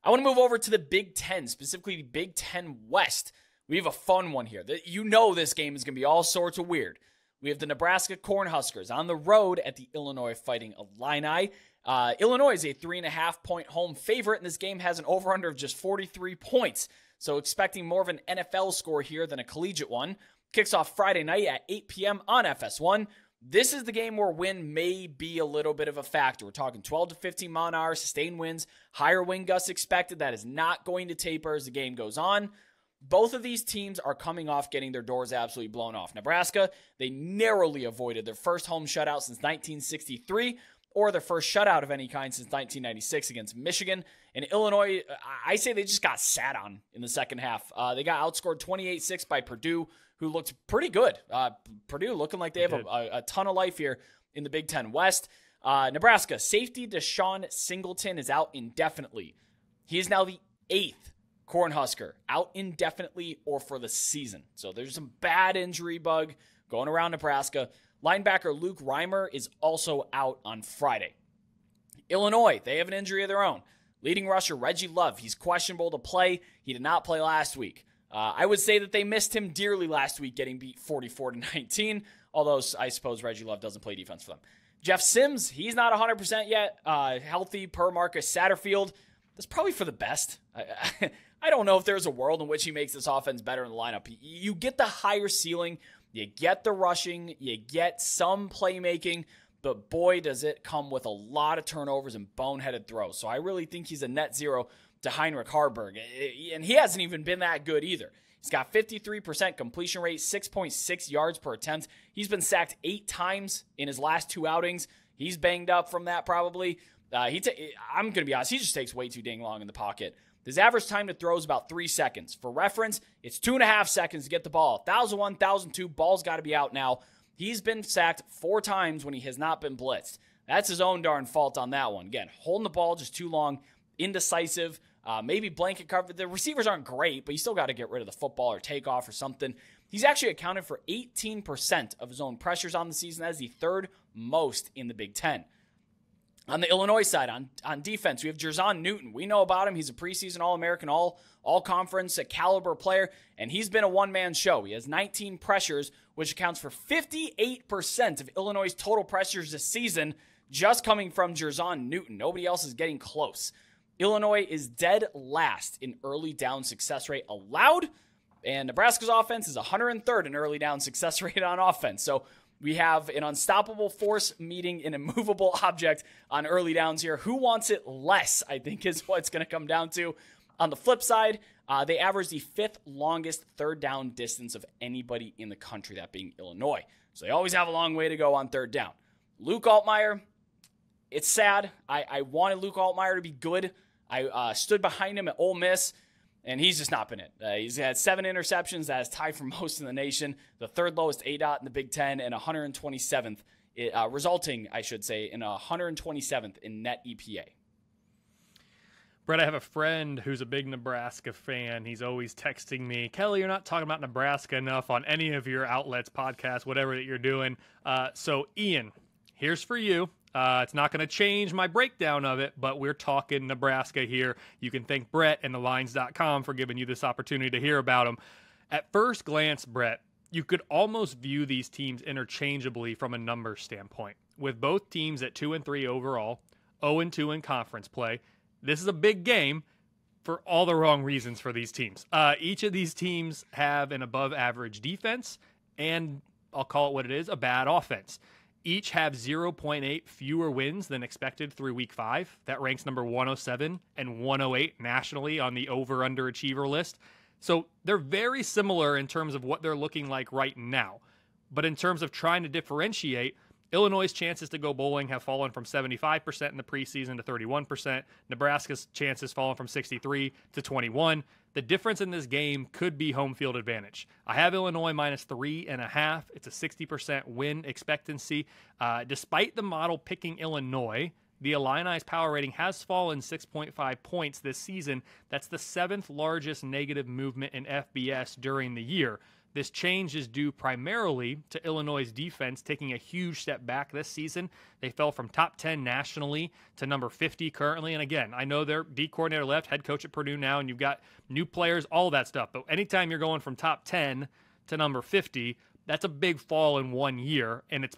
I want to move over to the Big Ten, specifically the Big Ten West. We have a fun one here. You know this game is going to be all sorts of weird. We have the Nebraska Cornhuskers on the road at the Illinois Fighting Illini. Illinois is a 3.5-point home favorite, and this game has an over-under of just 43 points. So expecting more of an NFL score here than a collegiate one. Kicks off Friday night at 8 p.m. on FS1. This is the game where wind may be a little bit of a factor. We're talking 12 to 15 mile an hour sustained winds, higher wind gusts expected. That is not going to taper as the game goes on. Both of these teams are coming off getting their doors absolutely blown off. Nebraska, they narrowly avoided their first home shutout since 1963, or their first shutout of any kind since 1996 against Michigan. And Illinois, I say they just got sat on in the second half. They got outscored 28-6 by Purdue, who looked pretty good. Purdue looking like they have a ton of life here in the Big Ten West. Nebraska, safety Deshaun Singleton is out indefinitely. He is now the 8th Cornhusker out indefinitely or for the season. So there's some bad injury bug going around Nebraska. Linebacker Luke Reimer is also out on Friday. Illinois, they have an injury of their own. Leading rusher Reggie Love, he's questionable to play. He did not play last week. I would say that they missed him dearly last week, getting beat 44-19, although I suppose Reggie Love doesn't play defense for them. Jeff Sims, he's not 100% yet. Healthy per Marcus Satterfield. That's probably for the best. I don't know if there's a world in which he makes this offense better in the lineup. You get the higher ceiling, you get the rushing, you get some playmaking, but boy, does it come with a lot of turnovers and boneheaded throws. So I really think he's a net zero to Heinrich Harburg. And he hasn't even been that good either. He's got 53% completion rate, 6.6 yards per attempt. He's been sacked 8 times in his last 2 outings. He's banged up from that probably. I'm going to be honest, he just takes way too dang long in the pocket. His average time to throw is about 3 seconds. For reference, it's 2.5 seconds to get the ball. 1,001, 1,002, ball's got to be out now. He's been sacked 4 times when he has not been blitzed. That's his own darn fault on that one. Again, holding the ball just too long, indecisive, maybe blanket cover. The receivers aren't great, but you still got to get rid of the football or take off or something. He's actually accounted for 18% of his own pressures on the season. That is the 3rd most in the Big Ten. On the Illinois side, on defense, we have Jerzon Newton. We know about him. He's a preseason All-American, all-conference caliber player, and he's been a one-man show. He has 19 pressures, which accounts for 58% of Illinois' total pressures this season, just coming from Jerzon Newton. Nobody else is getting close. Illinois is dead last in early down success rate allowed, and Nebraska's offense is 103rd in early down success rate on offense. So we have an unstoppable force meeting an immovable object on early downs here. Who wants it less, I think, is what it's going to come down to. On the flip side, they average the 5th longest third down distance of anybody in the country, that being Illinois. So they always have a long way to go on third down. Luke Altmaier, it's sad. I wanted Luke Altmaier to be good. I stood behind him at Ole Miss, and he's just not been it. He's had 7 interceptions. That is tied for most in the nation. The 3rd lowest ADOT in the Big Ten, and 127th, resulting, I should say, in 127th in net EPA. Brett, I have a friend who's a big Nebraska fan. He's always texting me, Kelly, you're not talking about Nebraska enough on any of your outlets, podcasts, whatever that you're doing. So, Ian, here's for you. It's not going to change my breakdown of it, but we're talking Nebraska here. You can thank Brett and thelines.com for giving you this opportunity to hear about them. At first glance, Brett, you could almost view these teams interchangeably from a numbers standpoint. With both teams at 2-3 overall, 0-2 in conference play, this is a big game for all the wrong reasons for these teams. Each of these teams have an above-average defense, and I'll call it what it is, a bad offense. Each have 0.8 fewer wins than expected through week 5. That ranks number 107 and 108 nationally on the over-underachiever list. So they're very similar in terms of what they're looking like right now. But in terms of trying to differentiate, Illinois' chances to go bowling have fallen from 75% in the preseason to 31%. Nebraska's chances fallen from 63 to 21. The difference in this game could be home field advantage. I have Illinois minus 3.5. It's a 60% win expectancy. Despite the model picking Illinois, the Illini's power rating has fallen 6.5 points this season. That's the 7th largest negative movement in FBS during the year. This change is due primarily to Illinois' defense taking a huge step back this season. They fell from top 10 nationally to number 50 currently. And again, I know their D coordinator left, head coach at Purdue now, and you've got new players, all that stuff. But anytime you're going from top 10 to number 50, that's a big fall in 1 year. And it's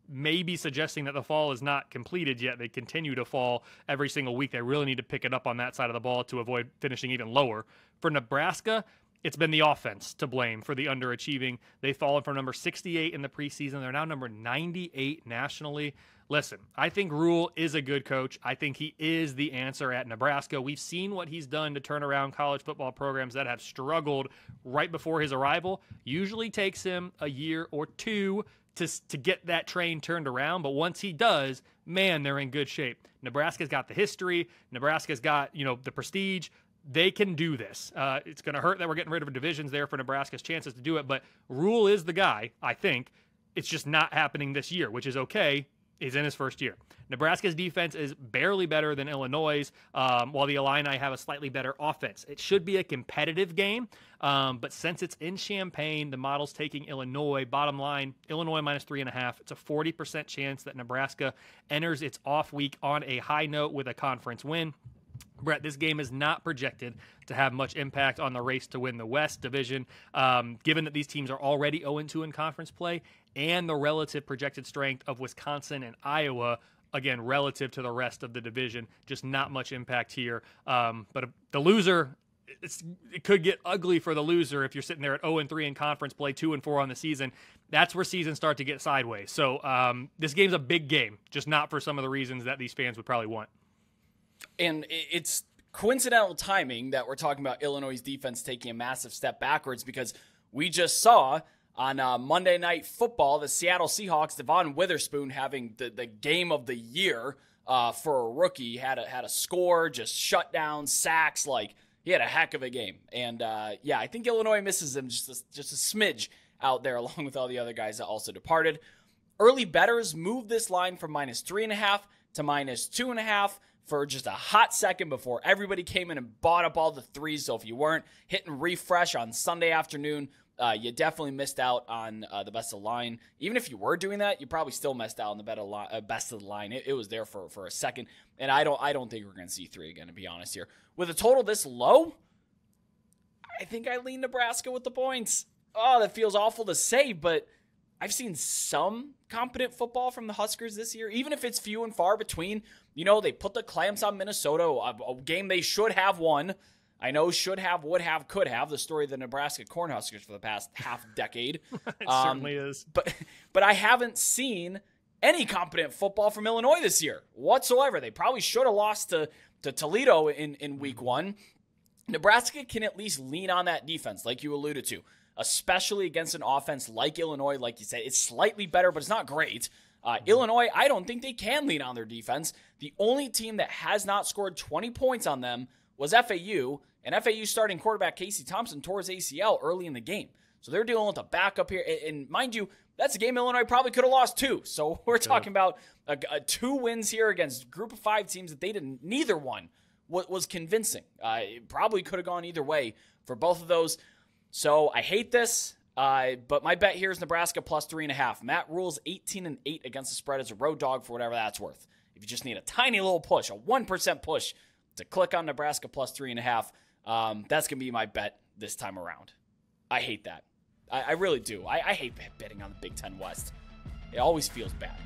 maybe suggesting that the fall is not completed yet. They continue to fall every single week. They really need to pick it up on that side of the ball to avoid finishing even lower. For Nebraska, it's been the offense to blame for the underachieving. They've fallen from number 68 in the preseason. They're now number 98 nationally. Listen, I think Rule is a good coach. I think he is the answer at Nebraska. We've seen what he's done to turn around college football programs that have struggled right before his arrival. Usually takes him a year or two to get that train turned around. But once he does, man, they're in good shape. Nebraska's got the history. Nebraska's got, the prestige. They can do this. It's going to hurt that we're getting rid of divisions there for Nebraska's chances to do it, but Rule is the guy, I think. It's just not happening this year, which is okay. He's in his first year. Nebraska's defense is barely better than Illinois', while the Illini have a slightly better offense. It should be a competitive game, but since it's in Champaign, the model's taking Illinois. Bottom line, Illinois minus 3.5. It's a 40% chance that Nebraska enters its off week on a high note with a conference win. Brett, this game is not projected to have much impact on the race to win the West Division, given that these teams are already 0-2 in conference play, and the relative projected strength of Wisconsin and Iowa, again, relative to the rest of the division. Just not much impact here. But the loser, it could get ugly for the loser if you're sitting there at 0-3 in conference play, 2-4 on the season. That's where seasons start to get sideways. So this game's a big game, just not for some of the reasons that these fans would probably want. And it's coincidental timing that we're talking about Illinois' defense taking a massive step backwards, because we just saw on Monday Night Football the Seattle Seahawks, Devon Witherspoon having the game of the year for a rookie. Had a score, just shutdown, sacks. Like, he had a heck of a game. And I think Illinois misses him just a smidge out there, along with all the other guys that also departed. Early bettors moved this line from minus 3.5 to minus 2.5. For just a hot second before everybody came in and bought up all the threes. So if you weren't hitting refresh on Sunday afternoon, you definitely missed out on the best of the line. Even if you were doing that, you probably still missed out on the best of the line. It was there for a second, and I don't think we're going to see three again, to be honest here. With a total this low, I think I lean Nebraska with the points. Oh, that feels awful to say, but I've seen some competent football from the Huskers this year, even if it's few and far between. They put the clamps on Minnesota, a game they should have won. I know should have, would have, could have, the story of the Nebraska Cornhuskers for the past half decade. It certainly is. But I haven't seen any competent football from Illinois this year whatsoever. They probably should have lost to Toledo in week one. Nebraska can at least lean on that defense, like you alluded to, especially against an offense like Illinois. Like you said, it's slightly better, but it's not great. Illinois, I don't think they can lean on their defense. The only team that has not scored 20 points on them was FAU, and FAU starting quarterback Casey Thompson tore his ACL early in the game. So they're dealing with a backup here. And mind you, that's a game Illinois probably could have lost too. So we're talking about a 2 wins here against a group of 5 teams that they didn't. Neither one was convincing. It probably could have gone either way for both of those. So I hate this. But my bet here is Nebraska plus 3.5. Matt Rule's 18-8 against the spread as a road dog for whatever that's worth. If you just need a tiny little push, a 1% push to click on Nebraska plus 3.5, that's going to be my bet this time around. I hate that. I really do. I hate betting on the Big Ten West. It always feels bad.